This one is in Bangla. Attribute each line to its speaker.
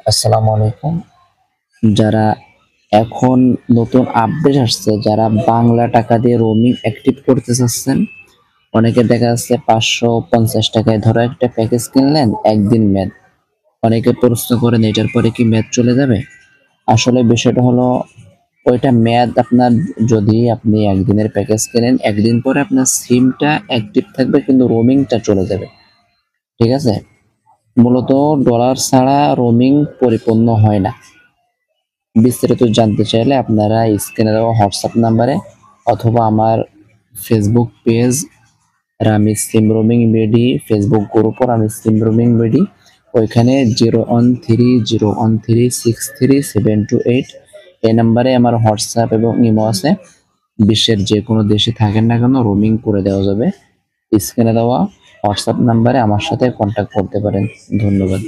Speaker 1: আসসালামু আলাইকুম। যারা এখন নতুন আপডেট আসছে, যারা বাংলা টাকা দিয়ে রোমিং অ্যাক্টিভ করতে চাচ্ছেন, অনেকে দেখা যাচ্ছে 550 টাকায় ধরো একটা প্যাকেজ কিনলেন, একদিন মেয়াদ। অনেকে প্রশ্ন করেন এটার পরে কি মেয়াদ চলে যাবে? আসলে বিষয়টা হলো ওইটা মেয়াদ আপনার, যদি আপনি একদিনের প্যাকেজ কেনেন, একদিন পরে আপনার সিমটা অ্যাক্টিভ থাকবে কিন্তু রোমিংটা চলে যাবে। ঠিক আছে? মূলত ডলার ছাড়া রোমিং পরিপূর্ণ হয় না। বিস্তারিত জানতে চাইলে আপনারা স্ক্রিনে দেওয়া হোয়াটসঅ্যাপ নাম্বারে অথবা আমার ফেসবুক পেজ রামিজ সিম রোমিং বিডি, ফেসবুক গ্রুপও রামিজ সিম রোমিং বিডি, ওইখানে 0130136728 এই নাম্বারে আমার হোয়াটসঅ্যাপ এবং ইমো আছে। বিশ্বের যে কোনো দেশে থাকেন না কেন রোমিং করে দেওয়া যাবে। স্ক্রিনে দেওয়া হোয়াটসঅ্যাপ নাম্বারে আমার সাথে কন্ট্যাক্ট করতে পারেন। ধন্যবাদ।